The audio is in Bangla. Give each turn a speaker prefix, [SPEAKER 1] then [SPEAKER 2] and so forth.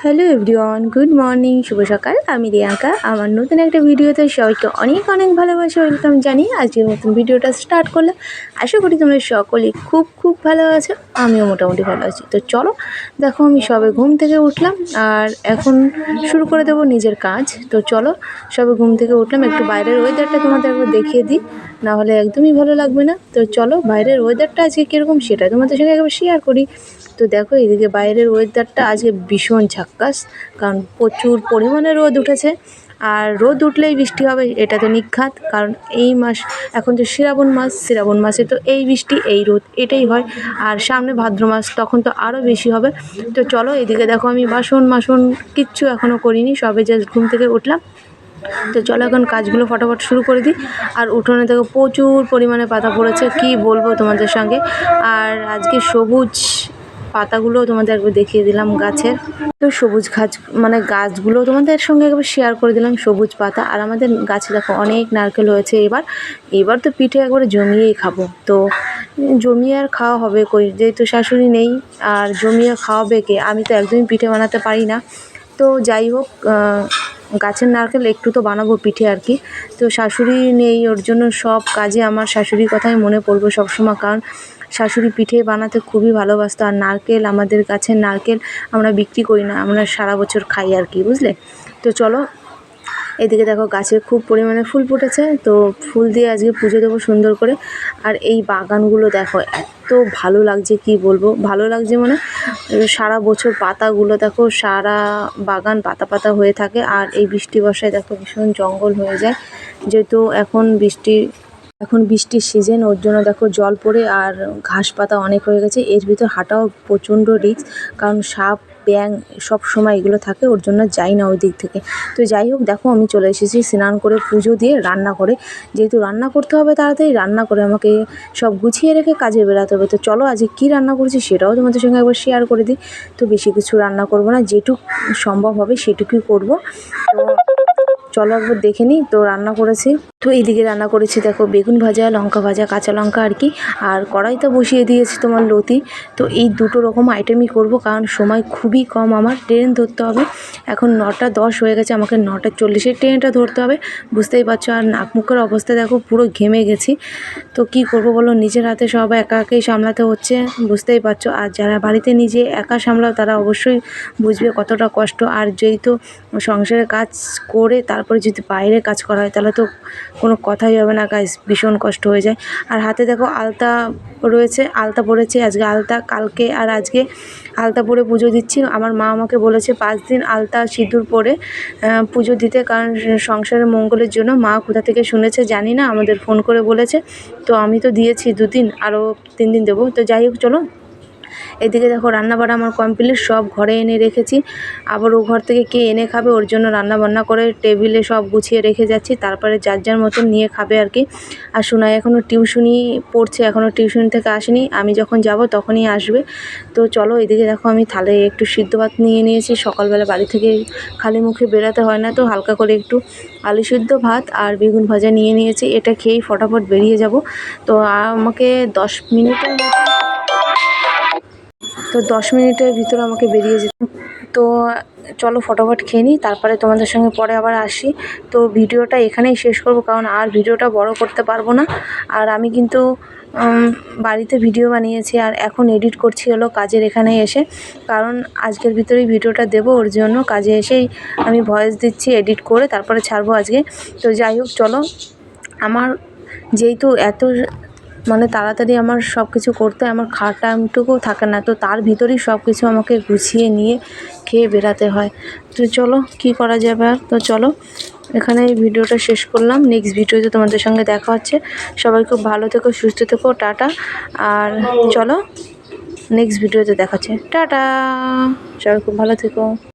[SPEAKER 1] হ্যালো এভরিওয়ান, গুড মর্নিং, শুভ সকাল। আমি রিয়াঙ্কা। আমার নতুন একটা ভিডিওতে সবাইকে অনেক অনেক ভালোবাসা, ওয়েলকাম জানিয়ে আজকের নতুন ভিডিওটা স্টার্ট করলাম। আশা করি তোমরা সকলে খুব খুব ভালো আছো, আমিও মোটামুটি ভালো আছি। তো চলো, দেখো আমি সবে ঘুম থেকে উঠলাম আর এখন শুরু করে দেবো নিজের কাজ। তো চলো, সবে ঘুম থেকে উঠলাম, একটু বাইরের ওয়েদারটা তোমাদের একবার দেখিয়ে দিই, নাহলে একদমই ভালো লাগবে না। তো চলো, বাইরের ওয়েদারটা আজকে কীরকম সেটা তোমাদের সঙ্গে একবার শেয়ার করি। তো দেখো, এদিকে বাইরের ওয়েদারটা আজকে ভীষণ ঝাক্কাস, কারণ প্রচুর পরিমাণে রোদ উঠেছে। আর রোদ উঠলেই বৃষ্টি হবে, এটা তো নিখাত, কারণ এই মাস এখন তো শ্রাবণ মাসে তো এই বৃষ্টি এই রোদ এটাই হয়। আর সামনে ভাদ্র মাস, তখন তো আরও বেশি হবে। তো চলো, এদিকে দেখো আমি বাসন কিচ্ছু এখনও করিনি, সবে জাস্ট ঘুম থেকে উঠলাম। তো চলো এখন কাজগুলো ফটাফট শুরু করে দিই। আর উঠোনে থেকে প্রচুর পরিমাণে পাতা পড়েছে, কি বলবো তোমাদের সঙ্গে। আর আজকে সবুজ পাতাগুলো তোমাদের একবার দেখিয়ে দিলাম গাছের। তো সবুজ গাছগুলো তোমাদের সঙ্গে একবার শেয়ার করে দিলাম, সবুজ পাতা। আর আমাদের গাছে দেখো অনেক নারকেল হয়েছে এবার তো পিঠে একবারে জমিয়েই খাবো। তো জমিয়ে আর খাওয়া হবে কই, যেহেতু শাশুড়ি নেই আর জমিয়ে খাওয়াবে কে, আমি তো একদমই পিঠে বানাতে পারি না। তো যাই হোক, গাছের নারকেল একটু তো বানাবো পিঠে আর কি। তো শাশুড়ি নেই, ওর জন্য সব কাজে আমার শাশুড়ির কথাই মনে পড়বে সবসময়, কারণ শাশুড়ি পিঠে বানাতে খুবই ভালোবাসতো। আর নারকেল, আমাদের গাছের নারকেল আমরা বিক্রি করি না, আমরা সারা বছর খাই আর কি, বুঝলে। তো চলো, এদিকে দেখো গাছে খুব পরিমাণে ফুল ফুটেছে, তো ফুল দিয়ে আজকে পুজো দেবো সুন্দর করে। আর এই বাগানগুলো দেখো এত ভালো লাগছে, কি বলবো, ভালো লাগছে মানে সারা বছর পাতাগুলো দেখো, সারা বাগান পাতা পাতা হয়ে থাকে। আর এই বৃষ্টি বর্ষায় দেখো ভীষণ জঙ্গল হয়ে যায়, যেহেতু এখন বৃষ্টির সিজন, ওর জন্য দেখো জল পড়ে আর ঘাস পাতা অনেক হয়ে গেছে। এর ভিতর হাঁটাও প্রচণ্ড রিস্ক, কারণ সাপ ব্যাঙ সব সময় এগুলো থাকে, ওর জন্য যাই না ওই দিক থেকে। তো যাই হোক, দেখো আমি চলে এসেছি স্নান করে, পুজো দিয়ে, রান্না করে। যেহেতু রান্না করতে হবে তাড়াতাড়ি, রান্না করে আমাকে সব গুছিয়ে রেখে কাজে বেরাতে হবে। তো চলো, আজকে কী রান্না করেছি সেটাও তোমাদের সঙ্গে একবার শেয়ার করে দিই। তো বেশি কিছু রান্না করব না, যেটুক সম্ভব হবে সেটুকুই করব। তো চলো একবার দেখে নিই। তো রান্না করেছি, তো এইদিকে রান্না করেছি দেখো বেগুন ভাজা, লঙ্কা ভাজা, কাঁচা লঙ্কা আর কি। আর কড়াইতে বসিয়ে দিয়েছি তোমার লতি। তো এই দুটো রকম আইটেমই করব, কারণ সময় খুবই কম, আমার ট্রেন ধরতে হবে। এখন 9:10 হয়ে গেছে, আমাকে 9:40-এর ট্রেনটা ধরতে হবে, বুঝতেই পারছো। আর নাক মুখের অবস্থা দেখো, পুরো ঘেমে গেছি। তো কি করব বলো, নিজের হাতে সব একা একাই সামলাতে হচ্ছে, বুঝতেই পারছো। আর যারা বাড়িতে নিজে একা সামলাও তারা অবশ্যই বুঝবে কতটা কষ্ট। আর যেহেতু সংসারের কাজ করে তারপরে যদি বাইরে কাজ করা হয়, তাহলে তো কোনো কথাই হবে না গাইস, ভীষণ কষ্ট হয়ে যায়। আর হাতে দেখো আলতা রয়েছে, আলতা পরেছি আজকে, আলতা কালকে আর আজকে আলতা পরে পুজো দিচ্ছি। আমার মা আমাকে বলেছে 5 দিন আলতা সিঁদুর পরে পুজো দিতে, কারণ সংসারের মঙ্গলের জন্য। মা কোথা থেকে শুনেছে জানি না, আমাদের ফোন করে বলেছে। তো আমি তো দিয়েছি 2 দিন, আরও 3 দিন দেবো। তো যাই হোক, চলো, এদিকে দেখো রান্নাবান্না আমার কমপ্লিট, সব ঘরে এনে রেখেছি। আবার ও ঘর থেকে কে এনে খাবে, ওর জন্য রান্নাবান্না করে টেবিলে সব গুছিয়ে রেখে যাচ্ছি, তারপরে যার যার মতন নিয়ে খাবে আর কি। আর সোনাই এখনও টিউশনি পড়ছে, এখনও টিউশন থেকে আসেনি, আমি যখন যাব তখনই আসবে। তো চলো, এদিকে দেখো আমি থালায় একটু সিদ্ধ ভাত নিয়ে নিয়েছি, সকালবেলা বাড়ি থেকে খালি মুখে বেরাতে হয় না, তো হালকা করে একটু আলু সিদ্ধ ভাত আর বেগুন ভাজা নিয়ে নিয়েছি, এটা খেয়েই ফটাফট বেরিয়ে যাব। তো আমাকে 10 মিনিটের ভিতরে আমাকে বেরিয়ে যেতে। তো চলো ফটাফট খেয়ে নিই, তারপরে তোমাদের সঙ্গে পরে আবার আসি। তো ভিডিওটা এখানেই শেষ করব, কারণ আর ভিডিওটা বড় করতে পারবো না। আর আমি কিন্তু বাড়িতে ভিডিও বানিয়েছি, আর এখন এডিট করছি হলো কাজের এখানে এসে, কারণ আজকের ভিতরেই ভিডিওটা দেবো, ওর জন্য কাজে এসেই আমি ভয়েস দিচ্ছি, এডিট করে তারপরে ছাড়বো আজকে। তো যাই হোক, চলো, আমার যেহেতু এত তাড়াতাড়ি আমার সব কিছু করতে আমার খাওয়ার টাইমটুকুও থাকে না, তো তার ভিতরেই সব কিছু আমাকে গুছিয়ে নিয়ে খেয়ে বেরাতে হয়। তো চলো, কি করা যাবে আর। তো চলো, এখানে এই ভিডিওটা শেষ করলাম, নেক্সট ভিডিওতে তোমাদের সঙ্গে দেখা হচ্ছে। সবাই খুব ভালো থেকো, সুস্থ থেকো, টাটা। আর চলো, নেক্সট ভিডিওতে দেখা হচ্ছে, টাটা। সবাই খুব ভালো থেকো।